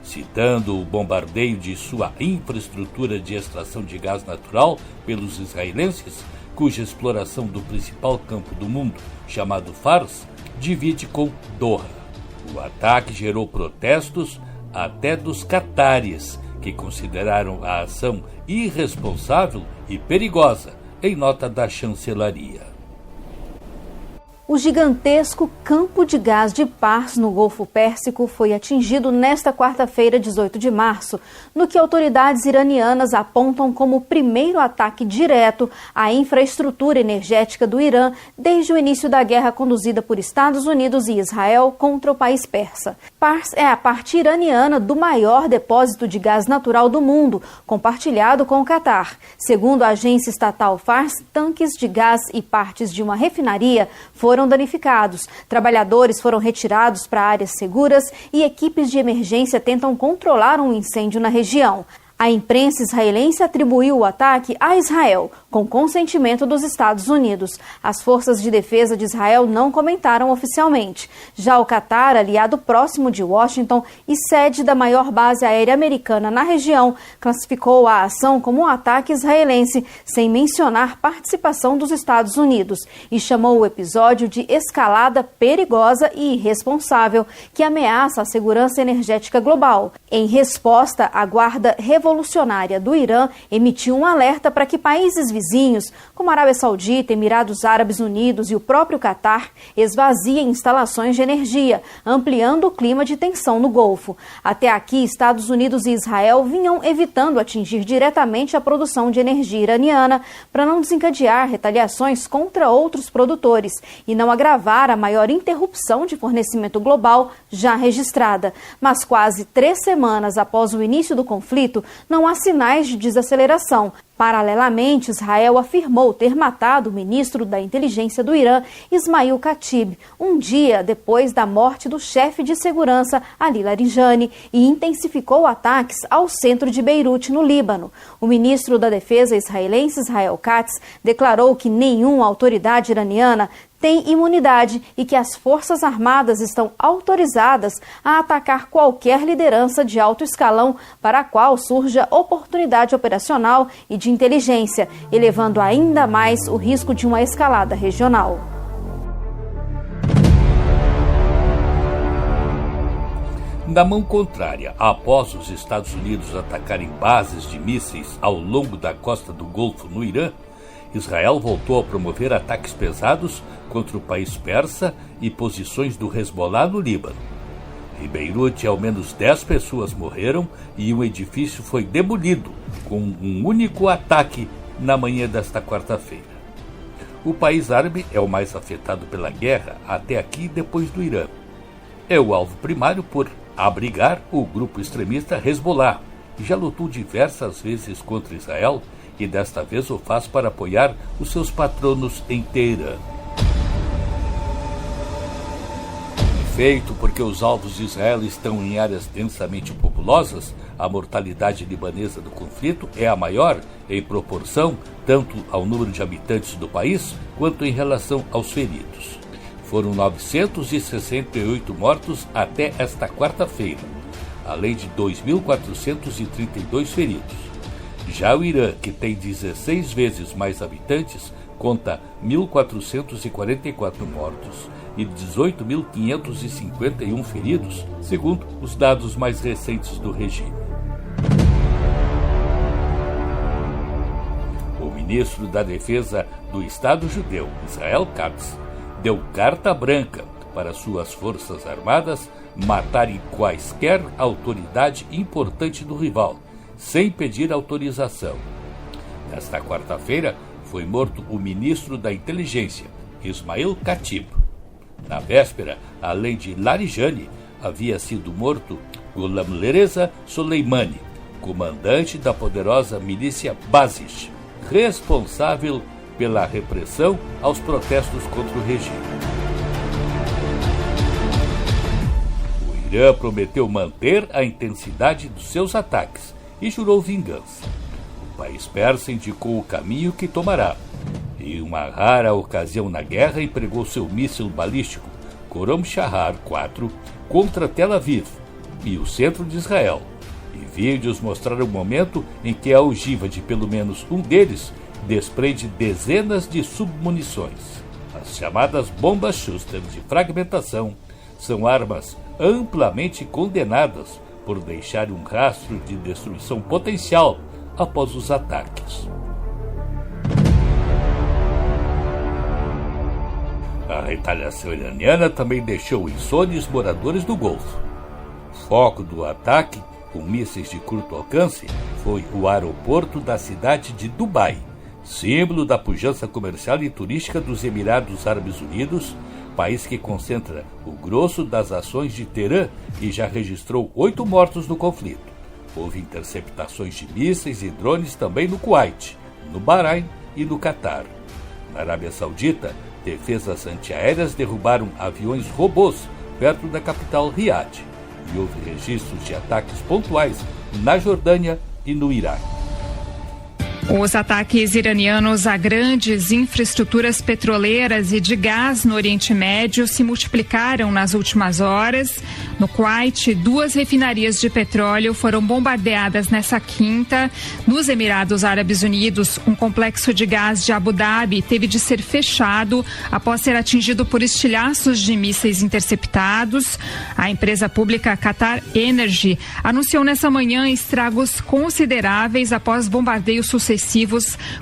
citando o bombardeio de sua infraestrutura de extração de gás natural pelos israelenses, cuja exploração do principal campo do mundo, chamado Fars, divide com Doha. O ataque gerou protestos até dos catares, que consideraram a ação irresponsável e perigosa, em nota da chancelaria. O gigantesco campo de gás de Pars, no Golfo Pérsico, foi atingido nesta quarta-feira, 18 de março, no que autoridades iranianas apontam como o primeiro ataque direto à infraestrutura energética do Irã desde o início da guerra conduzida por Estados Unidos e Israel contra o país persa. Pars é a parte iraniana do maior depósito de gás natural do mundo, compartilhado com o Catar. Segundo a agência estatal Fars, tanques de gás e partes de uma refinaria foram danificados. Trabalhadores foram retirados para áreas seguras e equipes de emergência tentam controlar um incêndio na região. A imprensa israelense atribuiu o ataque a Israel, com consentimento dos Estados Unidos. As forças de defesa de Israel não comentaram oficialmente. Já o Catar, aliado próximo de Washington e sede da maior base aérea americana na região, classificou a ação como um ataque israelense, sem mencionar participação dos Estados Unidos, e chamou o episódio de escalada perigosa e irresponsável que ameaça a segurança energética global. Em resposta, a Guarda Revolucionária Revolucionária do Irã emitiu um alerta para que países vizinhos, como Arábia Saudita, Emirados Árabes Unidos e o próprio Catar, esvaziem instalações de energia, ampliando o clima de tensão no Golfo. Até aqui, Estados Unidos e Israel vinham evitando atingir diretamente a produção de energia iraniana para não desencadear retaliações contra outros produtores e não agravar a maior interrupção de fornecimento global já registrada. Mas quase 3 semanas após o início do conflito, não há sinais de desaceleração. Paralelamente, Israel afirmou ter matado o ministro da inteligência do Irã, Ismail Khatib, um dia depois da morte do chefe de segurança, Ali Larijani, e intensificou ataques ao centro de Beirute, no Líbano. O ministro da Defesa israelense, Israel Katz, declarou que nenhuma autoridade iraniana tem imunidade e que as Forças Armadas estão autorizadas a atacar qualquer liderança de alto escalão para a qual surja oportunidade operacional e de inteligência, elevando ainda mais o risco de uma escalada regional. Na mão contrária, após os Estados Unidos atacarem bases de mísseis ao longo da costa do Golfo no Irã, Israel voltou a promover ataques pesados contra o país persa e posições do Hezbollah no Líbano. Em Beirute, ao menos 10 pessoas morreram e um edifício foi demolido com um único ataque na manhã desta quarta-feira. O país árabe é o mais afetado pela guerra até aqui depois do Irã. É o alvo primário por abrigar o grupo extremista Hezbollah, que já lutou diversas vezes contra Israel e desta vez o faz para apoiar os seus patronos em Teherã. Feito porque os alvos de Israel estão em áreas densamente populosas, a mortalidade libanesa do conflito é a maior em proporção tanto ao número de habitantes do país quanto em relação aos feridos. Foram 968 mortos até esta quarta-feira, além de 2.432 feridos. Já o Irã, que tem 16 vezes mais habitantes, conta 1.444 mortos e 18.551 feridos, segundo os dados mais recentes do regime. O ministro da Defesa do Estado Judeu, Israel Katz, deu carta branca para suas forças armadas matarem quaisquer autoridade importante do rival, sem pedir autorização. Nesta quarta-feira, foi morto o ministro da inteligência, Ismail Khatib. Na véspera, além de Larijani, havia sido morto Ghulam Reza Soleimani, comandante da poderosa milícia Basij, responsável pela repressão aos protestos contra o regime. O Irã prometeu manter a intensidade dos seus ataques e jurou vingança. O país persa indicou o caminho que tomará. Em uma rara ocasião na guerra, empregou seu míssil balístico Khorram Shahar 4 contra Tel Aviv e o centro de Israel. E vídeos mostraram o momento em que a ogiva de pelo menos um deles desprende dezenas de submunições. As chamadas bombas Schuster de fragmentação são armas amplamente condenadas por deixar um rastro de destruição potencial após os ataques. A retaliação iraniana também deixou insones moradores do Golfo. Foco do ataque, com mísseis de curto alcance, foi o aeroporto da cidade de Dubai, símbolo da pujança comercial e turística dos Emirados Árabes Unidos, país que concentra o grosso das ações de Teherã e já registrou 8 mortos no conflito. Houve interceptações de mísseis e drones também no Kuwait, no Bahrein e no Catar. Na Arábia Saudita, defesas antiaéreas derrubaram aviões robôs perto da capital Riad, e houve registros de ataques pontuais na Jordânia e no Iraque. Os ataques iranianos a grandes infraestruturas petroleiras e de gás no Oriente Médio se multiplicaram nas últimas horas. No Kuwait, 2 refinarias de petróleo foram bombardeadas nessa quinta. Nos Emirados Árabes Unidos, um complexo de gás de Abu Dhabi teve de ser fechado após ser atingido por estilhaços de mísseis interceptados. A empresa pública Qatar Energy anunciou nessa manhã estragos consideráveis após bombardeios sucessivos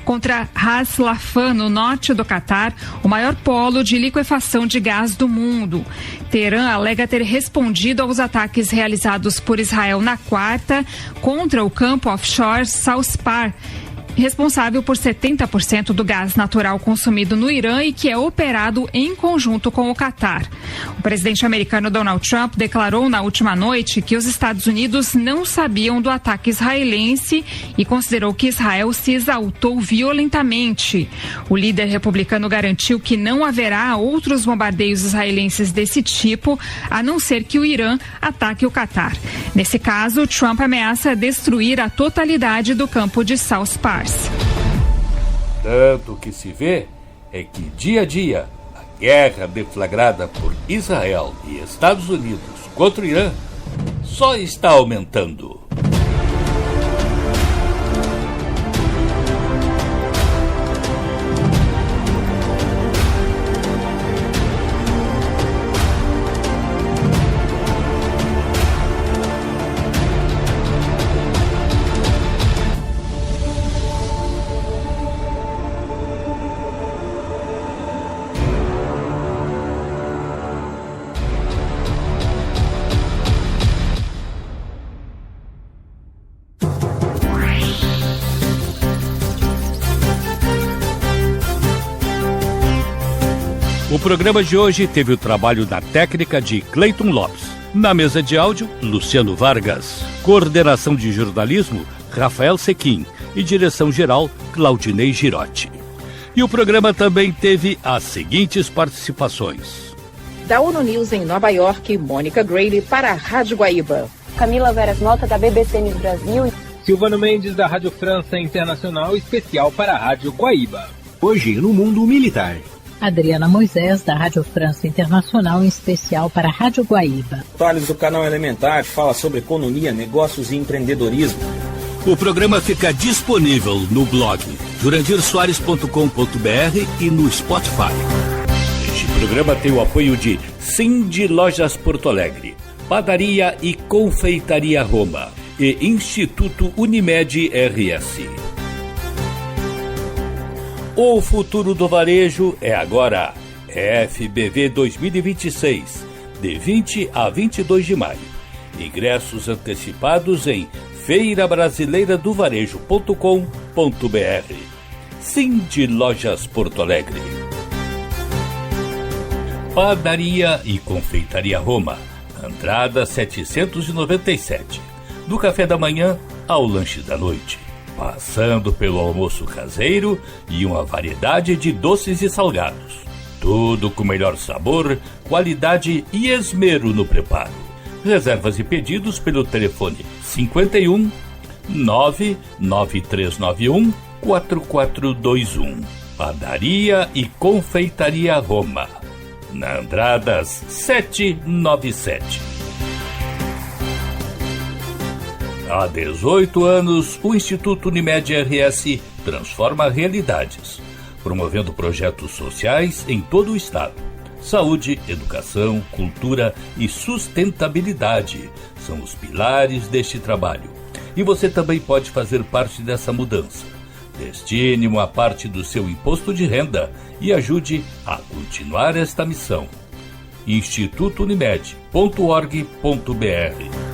contra Ras Laffan, no norte do Catar, o maior polo de liquefação de gás do mundo. Teherã alega ter respondido aos ataques realizados por Israel na quarta contra o campo offshore Southpar, responsável por 70% do gás natural consumido no Irã e que é operado em conjunto com o Catar. O presidente americano Donald Trump declarou na última noite que os Estados Unidos não sabiam do ataque israelense e considerou que Israel se exaltou violentamente. O líder republicano garantiu que não haverá outros bombardeios israelenses desse tipo, a não ser que o Irã ataque o Catar. Nesse caso, Trump ameaça destruir a totalidade do campo de South Pars. Tanto que se vê é que dia a dia a guerra deflagrada por Israel e Estados Unidos contra o Irã só está aumentando. O programa de hoje teve o trabalho da técnica de Cleiton Lopes. Na mesa de áudio, Luciano Vargas. Coordenação de jornalismo, Rafael Sequim. E direção-geral, Claudinei Girotti. E o programa também teve as seguintes participações. Da ONU News em Nova York, Mônica Grayle para a Rádio Guaíba. Camila Veras Mota, da BBC News Brasil. Silvano Mendes, da Rádio França Internacional, especial para a Rádio Guaíba. Hoje, no mundo militar. Adriana Moisés, da Rádio França Internacional, em especial para a Rádio Guaíba. Thales, do canal Elementar, que fala sobre economia, negócios e empreendedorismo. O programa fica disponível no blog jurandirsoares.com.br e no Spotify. Este programa tem o apoio de Cindy Lojas Porto Alegre, Padaria e Confeitaria Roma e Instituto Unimed RS. O futuro do varejo é agora. FBV 2026, de 20 a 22 de maio. Ingressos antecipados em feirabrasileiradovarejo.com.br. Cindy Lojas Porto Alegre. Padaria e Confeitaria Roma, Andrada 797. Do café da manhã ao lanche da noite, passando pelo almoço caseiro e uma variedade de doces e salgados. Tudo com melhor sabor, qualidade e esmero no preparo. Reservas e pedidos pelo telefone 51 99391 4421. Padaria e Confeitaria Roma, na Andradas 797. Há 18 anos, o Instituto Unimed RS transforma realidades, promovendo projetos sociais em todo o estado. Saúde, educação, cultura e sustentabilidade são os pilares deste trabalho. E você também pode fazer parte dessa mudança. Destine uma parte do seu imposto de renda e ajude a continuar esta missão. institutounimed.org.br.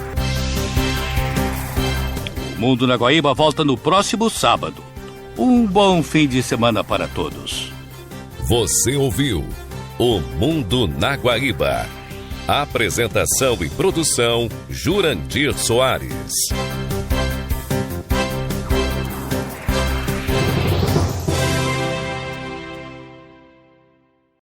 O Mundo na Guaíba volta no próximo sábado. Um bom fim de semana para todos. Você ouviu O Mundo na Guaíba. Apresentação e produção, Jurandir Soares.